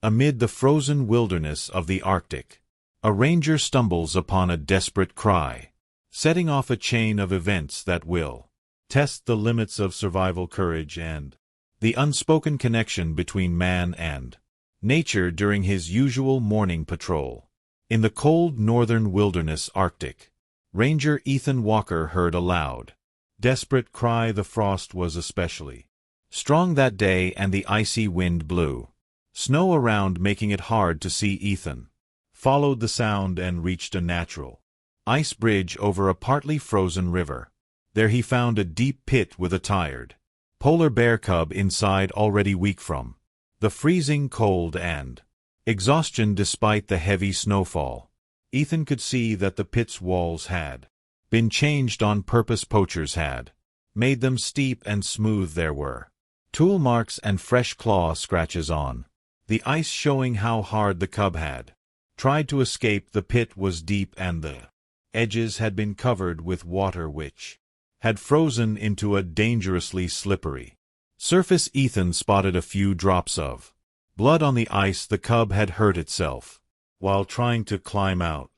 Amid the frozen wilderness of the Arctic, a ranger stumbles upon a desperate cry, setting off a chain of events that will test the limits of survival courage and the unspoken connection between man and nature during his usual morning patrol. In the cold northern wilderness Arctic, Ranger Ethan Walker heard a loud, desperate cry. The frost was especially strong that day and the icy wind blew snow around, making it hard to see. Ethan followed the sound and reached a natural ice bridge over a partly frozen river. There he found a deep pit with a tired polar bear cub inside, already weak from the freezing cold and exhaustion despite the heavy snowfall. Ethan could see that the pit's walls had been changed on purpose. Poachers had made them steep and smooth. There were tool marks and fresh claw scratches on the ice, showing how hard the cub had tried to escape. The pit was deep and the edges had been covered with water which had frozen into a dangerously slippery surface. Ethan spotted a few drops of blood on the ice. The cub had hurt itself while trying to climb out.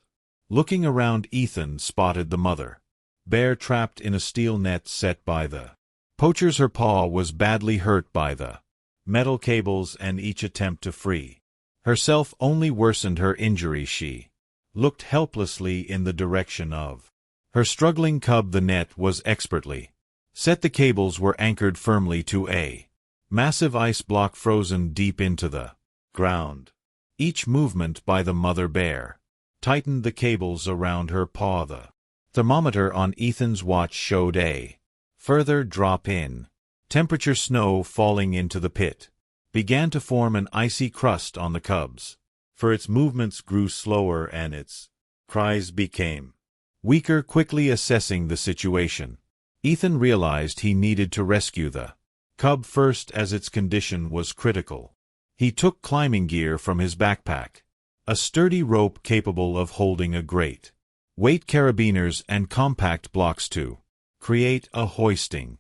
Looking around, Ethan spotted the mother bear trapped in a steel net set by the poachers. Her paw was badly hurt by the metal cables, and each attempt to free herself only worsened her injury. She looked helplessly in the direction of her struggling cub. The net was expertly set. The cables were anchored firmly to a massive ice block frozen deep into the ground. Each movement by the mother bear tightened the cables around her paw. The thermometer on Ethan's watch showed a further drop in temperature. Snow falling into the pit began to form an icy crust on the cub's fur. Its movements grew slower and its cries became weaker. Quickly assessing the situation, Ethan realized he needed to rescue the cub first, as its condition was critical. He took climbing gear from his backpack, a sturdy rope capable of holding a great weight, carabiners, and compact blocks to create a hoisting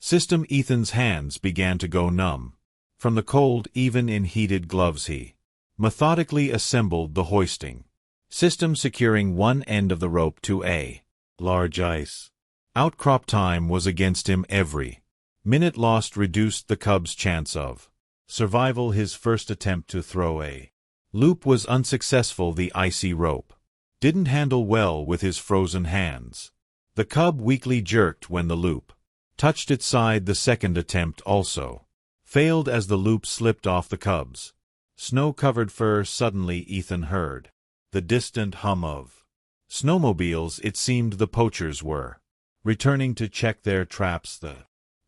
system. Ethan's hands began to go numb from the cold. Even in heated gloves, he methodically assembled the hoisting system, securing one end of the rope to a large ice outcrop. Time was against him. Every minute lost reduced the cub's chance of survival. His first attempt to throw a loop was unsuccessful. The icy rope didn't handle well with his frozen hands. The cub weakly jerked when the loop touched its side. The second attempt also failed as the loop slipped off the cub's snow-covered fur. Suddenly Ethan heard the distant hum of snowmobiles. It seemed the poachers were returning to check their traps. The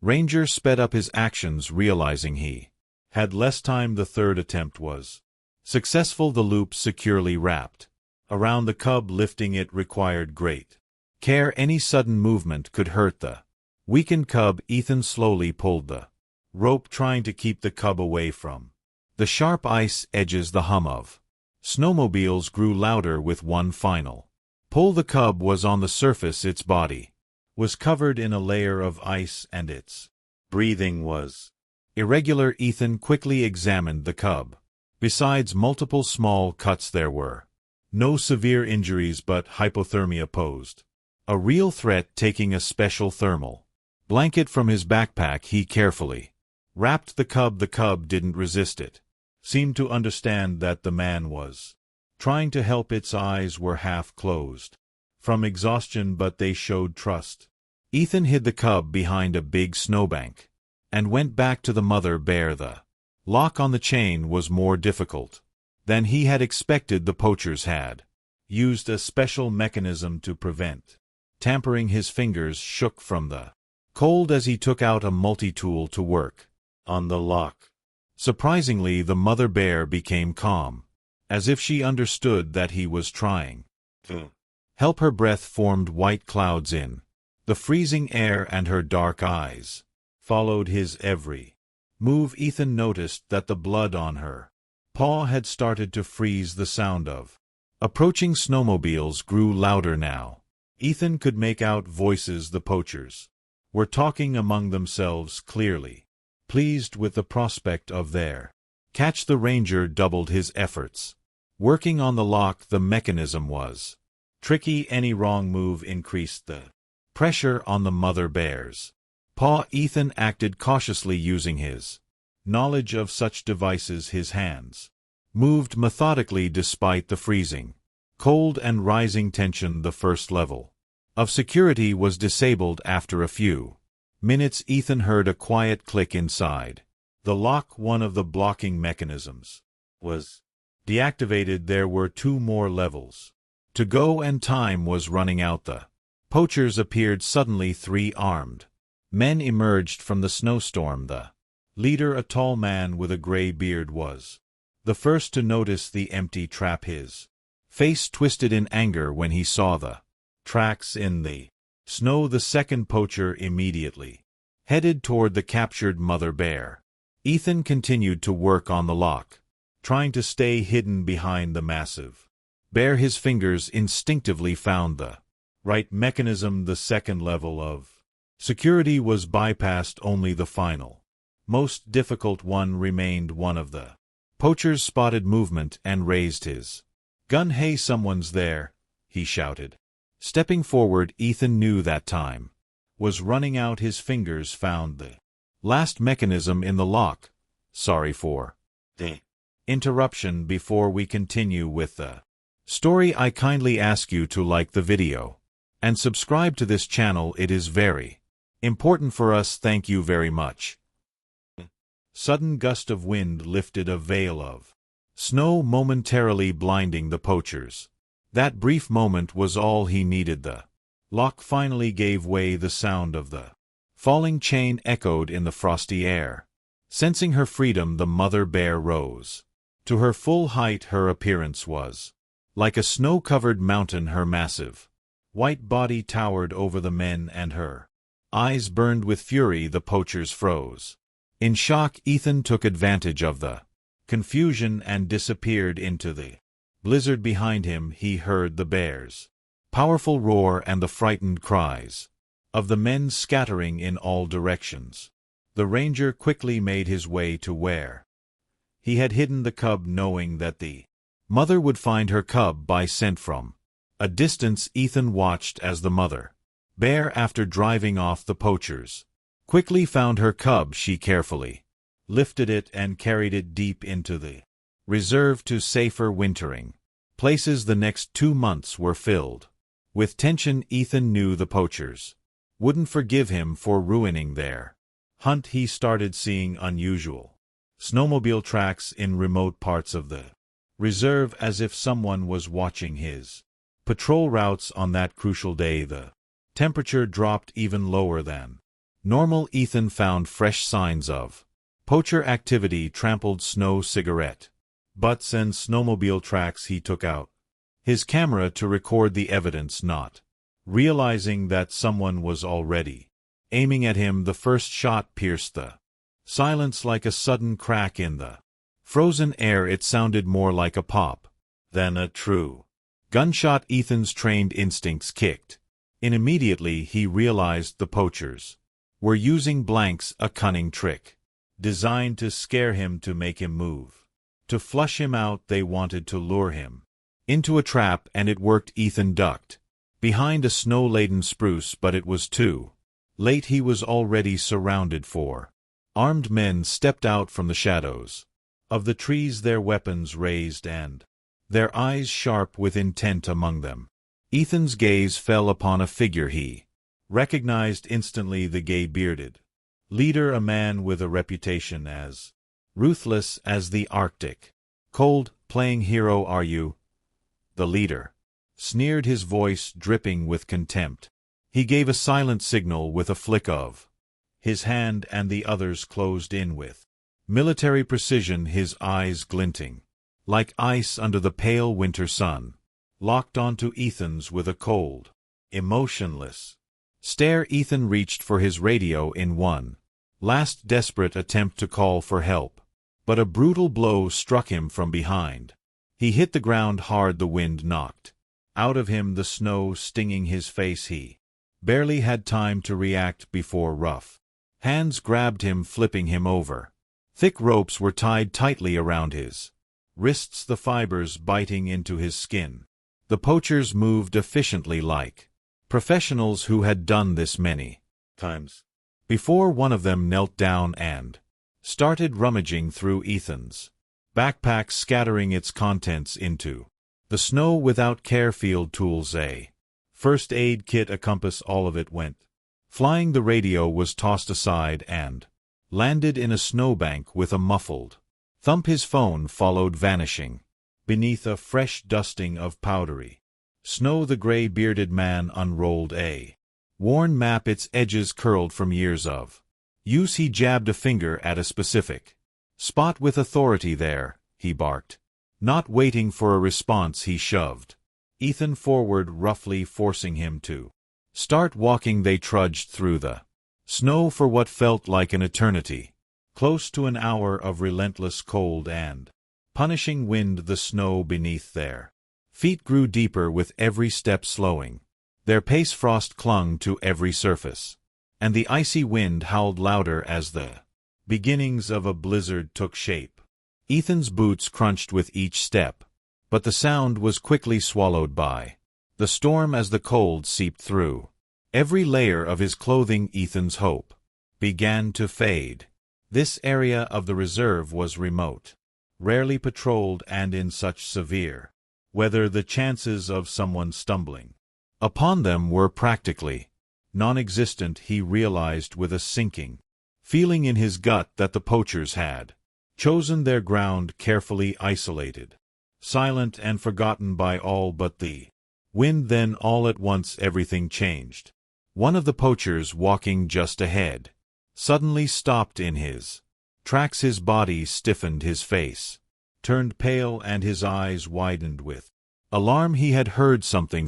ranger sped up his actions, realizing he had less time. The third attempt was successful. The loop securely wrapped around the cub. Lifting it required great care. Any sudden movement could hurt the weakened cub. Ethan slowly pulled the rope, trying to keep the cub away from the sharp ice edges. The hum of snowmobiles grew louder with one final pull. The cub was on the surface. Its body was covered in a layer of ice and its breathing was irregular. Ethan quickly examined the cub. Besides multiple small cuts, there were no severe injuries, but hypothermia posed a real threat. Taking a special thermal blanket from his backpack, he carefully wrapped the cub. The cub didn't resist it, seemed to understand that the man was trying to help. Its eyes were half closed from exhaustion, but they showed trust. Ethan hid the cub behind a big snowbank and went back to the mother bear. The lock on the chain was more difficult than he had expected. The poachers had used a special mechanism to prevent tampering. His fingers shook from the cold as he took out a multi-tool to work on the lock. Surprisingly, the mother bear became calm, as if she understood that he was trying to help. Her breath formed white clouds in the freezing air, and her dark eyes followed his every move. Ethan noticed that the blood on her paw had started to freeze. The sound of approaching snowmobiles grew louder now. Ethan could make out voices. The poachers were talking among themselves, clearly pleased with the prospect of their Catch the Ranger doubled his efforts. Working on the lock, the mechanism was tricky. Any wrong move increased the pressure on the mother bear's paw. Ethan acted cautiously, using his knowledge of such devices. His hands moved methodically despite the freezing cold and rising tension. The first level of security was disabled. After a few minutes, Ethan heard a quiet click inside the lock. One of the blocking mechanisms was deactivated. There were 2 more levels to go and time was running out. The poachers appeared suddenly. 3 armed men emerged from the snowstorm. The leader, a tall man with a gray beard, was the first to notice the empty trap. His face twisted in anger when he saw the tracks in the snow. The second poacher immediately headed toward the captured mother bear. Ethan continued to work on the lock, trying to stay hidden behind the massive bear. His fingers instinctively found the right mechanism. The second level of security was bypassed. Only the final, most difficult one remained. One of the poachers spotted movement and raised his gun. "Hey, someone's there," he shouted. Stepping forward, Ethan knew that time was running out. His fingers found the last mechanism in the lock. Sorry for the interruption. Before we continue with the story, I kindly ask you to like the video and subscribe to this channel. It is very important for us. Thank you very much. Sudden gust of wind lifted a veil of snow, momentarily blinding the poachers. That brief moment was all he needed. The lock finally gave way. The sound of the falling chain echoed in the frosty air. Sensing her freedom, the mother bear rose to her full height. Her appearance was like a snow-covered mountain. Her massive white body towered over the men, and her eyes burned with fury. The poachers froze in shock. Ethan took advantage of the confusion and disappeared into the blizzard behind him. He heard the bear's powerful roar and the frightened cries of the men scattering in all directions. The ranger quickly made his way to where he had hidden the cub, knowing that the mother would find her cub by scent. From a distance, Ethan watched as the mother bear, after driving off the poachers, quickly found her cub. She carefully lifted it and carried it deep into the reserve to safer wintering places. The next 2 months were filled with tension. Ethan knew the poachers wouldn't forgive him for ruining their hunt. He started seeing unusual snowmobile tracks in remote parts of the reserve, as if someone was watching his patrol routes. On that crucial day, the temperature dropped even lower than normal. Ethan found fresh signs of poacher activity: trampled snow, cigarette butts, and snowmobile tracks. He took out his camera to record the evidence, not realizing that someone was already aiming at him. The first shot pierced the silence like a sudden crack in the frozen air. It sounded more like a pop than a true gunshot. Ethan's trained instincts kicked in. Immediately he realized the poachers were using blanks, a cunning trick designed to scare him, to make him move, to flush him out. They wanted to lure him into a trap, and it worked. Ethan ducked behind a snow-laden spruce, but it was too late. He was already surrounded. 4 armed men stepped out from the shadows of the trees, their weapons raised and their eyes sharp with intent. Among them, Ethan's gaze fell upon a figure he recognized instantly: the gay-bearded leader, a man with a reputation as ruthless as the Arctic cold. "Playing hero, are you?" the leader sneered, his voice dripping with contempt. He gave a silent signal with a flick of his hand, and the others closed in with military precision, his eyes glinting like ice under the pale winter sun, locked onto Ethan's with a cold, emotionless stare. Ethan reached for his radio in one last desperate attempt to call for help, but a brutal blow struck him from behind. He hit the ground hard. The wind knocked out of him, the snow stinging his face. He barely had time to react before rough hands grabbed him, flipping him over. Thick ropes were tied tightly around his wrists, the fibers biting into his skin. The poachers moved efficiently like professionals who had done this many times before. One of them knelt down and started rummaging through Ethan's backpack, scattering its contents into the snow without care. Field tools, a first aid kit, a compass, all of it went flying. The radio was tossed aside and landed in a snowbank with a muffled thump. His phone followed, vanishing beneath a fresh dusting of powdery snow. The gray-bearded man unrolled a worn map, its edges curled from years of use. He jabbed a finger at a specific spot. With authority. There, he barked. Not waiting for a response, he shoved Ethan forward, roughly forcing him to start walking. They trudged through the snow for what felt like an eternity, close to an hour of relentless cold and punishing wind. The snow beneath their feet grew deeper with every step, slowing their pace. Frost clung to every surface, and the icy wind howled louder as the beginnings of a blizzard took shape. Ethan's boots crunched with each step, but the sound was quickly swallowed by the storm as the cold seeped through every layer of his clothing. Ethan's hope began to fade. This area of the reserve was remote, rarely patrolled, and in such severe weather the chances of someone stumbling upon them were practically non-existent. He realized with a sinking feeling in his gut that the poachers had chosen their ground carefully, isolated, silent, and forgotten by all but the wind. Then all at once everything changed. One of the poachers, walking just ahead, suddenly stopped in his tracks. His body stiffened, his face turned pale, and his eyes widened with alarm. He had heard something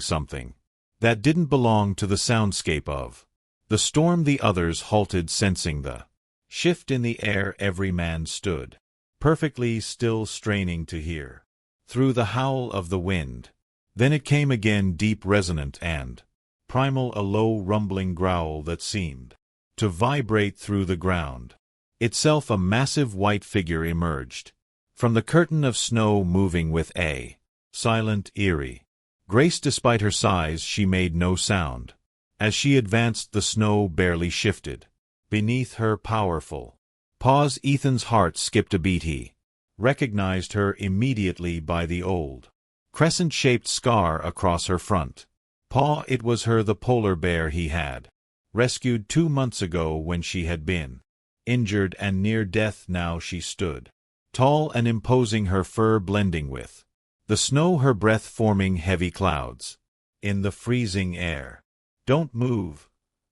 that didn't belong to the soundscape of the storm. The others halted, sensing the shift in the air. Every man stood perfectly still, straining to hear through the howl of the wind. Then it came again, deep, resonant, and primal, a low, rumbling growl that seemed to vibrate through the ground itself. A massive white figure emerged from the curtain of snow, moving with a silent, eerie grace. Despite her size, she made no sound. As she advanced, the snow barely shifted beneath her powerful paws. Ethan's heart skipped a beat. He recognized her immediately by the old crescent-shaped scar across her front paw. It was her, the polar bear he had rescued 2 months ago when she had been injured and near death. Now she stood tall and imposing, her fur blending with the snow, her breath forming heavy clouds in the freezing air. "Don't move,"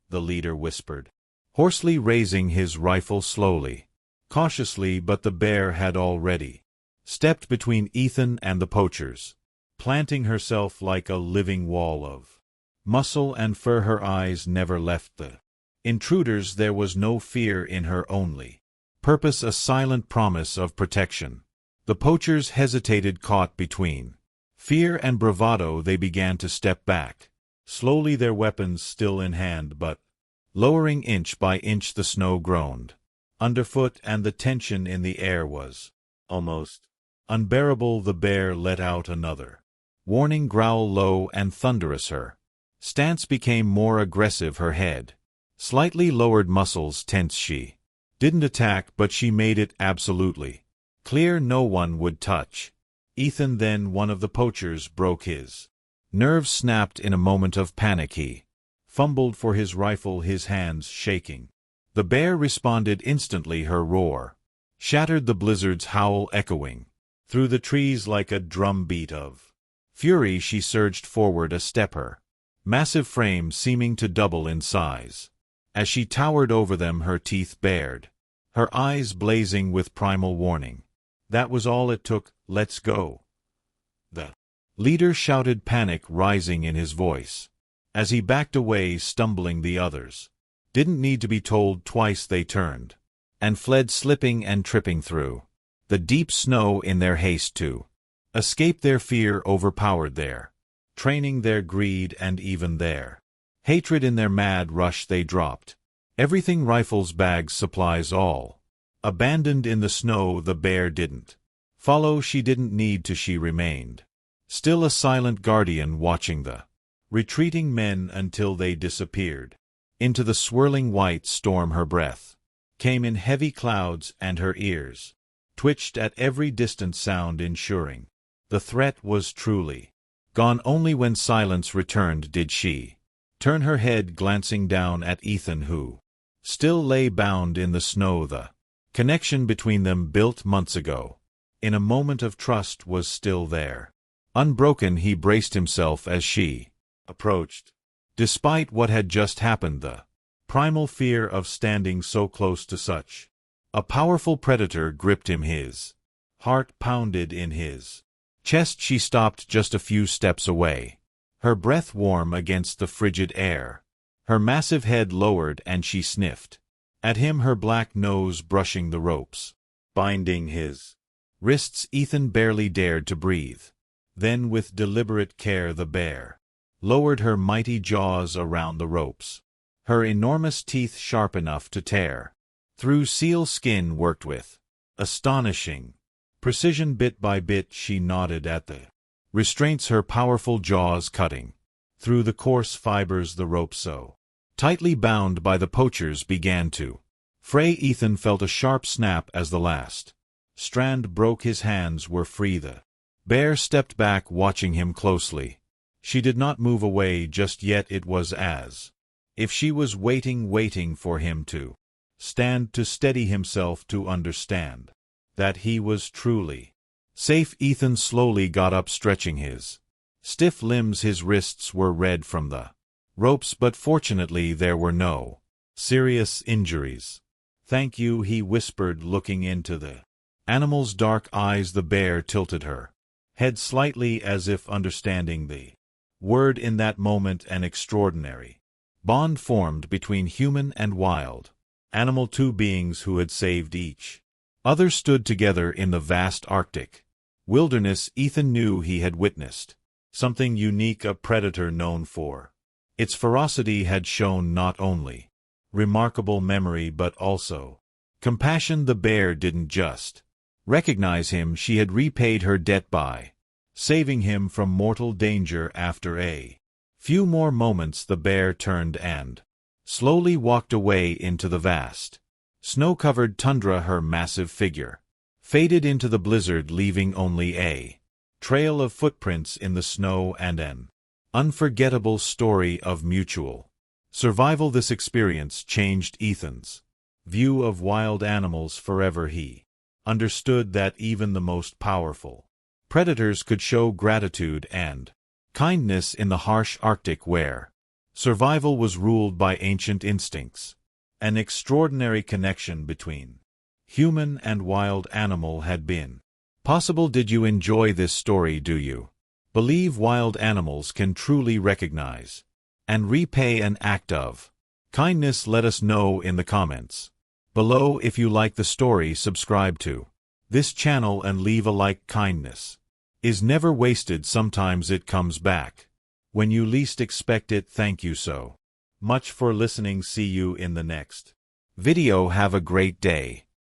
the leader whispered, hoarsely, raising his rifle slowly, cautiously. But the bear had already stepped between Ethan and the poachers, planting herself like a living wall of muscle and fur. Her eyes never left the intruders. There was no fear in her, only purpose, a silent promise of protection. The poachers hesitated, caught between fear and bravado. They began to step back, slowly, their weapons still in hand, but lowering inch by inch. The snow groaned underfoot, and the tension in the air was almost unbearable. The bear let out another warning growl, low and thunderous. Her stance became more aggressive, her head slightly lowered, muscles tense. She didn't attack, but she made it absolutely clear no one would touch Ethan. Then one of the poachers broke. His nerves snapped in a moment of panic. He fumbled for his rifle, his hands shaking. The bear responded instantly. Her roar shattered the blizzard's howl, echoing through the trees like a drumbeat of fury. She surged forward a step, her massive frame seeming to double in size. As she towered over them, her teeth bared, her eyes blazing with primal warning. That was all it took. "Let's go," the leader shouted, panic rising in his voice. As he backed away, stumbling, the others didn't need to be told twice. They turned and fled, slipping and tripping through the deep snow in their haste to escape. Their fear overpowered their training, their greed, and even their hatred. In their mad rush they dropped everything, rifles, bags, supplies, all Abandoned in the snow, the bear didn't follow. She didn't need to. She remained still, a silent guardian watching the retreating men until they disappeared into the swirling white storm. Her breath came in heavy clouds and her ears twitched at every distant sound, ensuring the threat was truly gone. Only when silence returned did she turn her head, glancing down at Ethan, who still lay bound in the snow. The connection between them, built months ago in a moment of trust, was still there. Unbroken, he braced himself as she approached. Despite what had just happened, the primal fear of standing so close to such a powerful predator gripped him. His heart pounded in his chest. She stopped just a few steps away, her breath warm against the frigid air. Her massive head lowered and she sniffed at him, her black nose brushing the ropes binding his wrists. Ethan barely dared to breathe. Then, with deliberate care, the bear lowered her mighty jaws around the ropes, her enormous teeth sharp enough to tear through seal skin, worked with astonishing precision. Bit by bit, she nodded at the restraints, her powerful jaws cutting through the coarse fibers. The rope, so tightly bound by the poachers, began to fray. Ethan felt a sharp snap as the last strand broke. His hands were free. The bear stepped back, watching him closely. She did not move away just yet. It was as if she was waiting for him to stand, to steady himself, to understand that he was truly safe. Ethan slowly got up, stretching his stiff limbs. His wrists were red from the ropes, but fortunately there were no serious injuries. "Thank you," he whispered, looking into the animal's dark eyes. The bear tilted her head slightly, as if understanding the word. In that moment, an extraordinary bond formed between human and wild animal, two beings who had saved each other stood together in the vast Arctic wilderness. Ethan knew he had witnessed something unique. A predator known for its ferocity had shown not only remarkable memory but also compassion. The bear didn't just recognize him, she had repaid her debt by saving him from mortal danger. After a few more moments, the bear turned and slowly walked away into the vast snow-covered tundra. Her massive figure faded into the blizzard, leaving only a trail of footprints in the snow and an unforgettable story of mutual survival. This experience changed Ethan's view of wild animals forever. He understood that even the most powerful predators could show gratitude and kindness in the harsh Arctic, where survival was ruled by ancient instincts. An extraordinary connection between human and wild animal had been possible. Did you enjoy this story? Do you believe wild animals can truly recognize and repay an act of kindness? Let us know in the comments below. If you like the story, subscribe to this channel and leave a like. Kindness is never wasted. Sometimes it comes back when you least expect it. Thank you so much for listening. See you in the next video. Have a great day.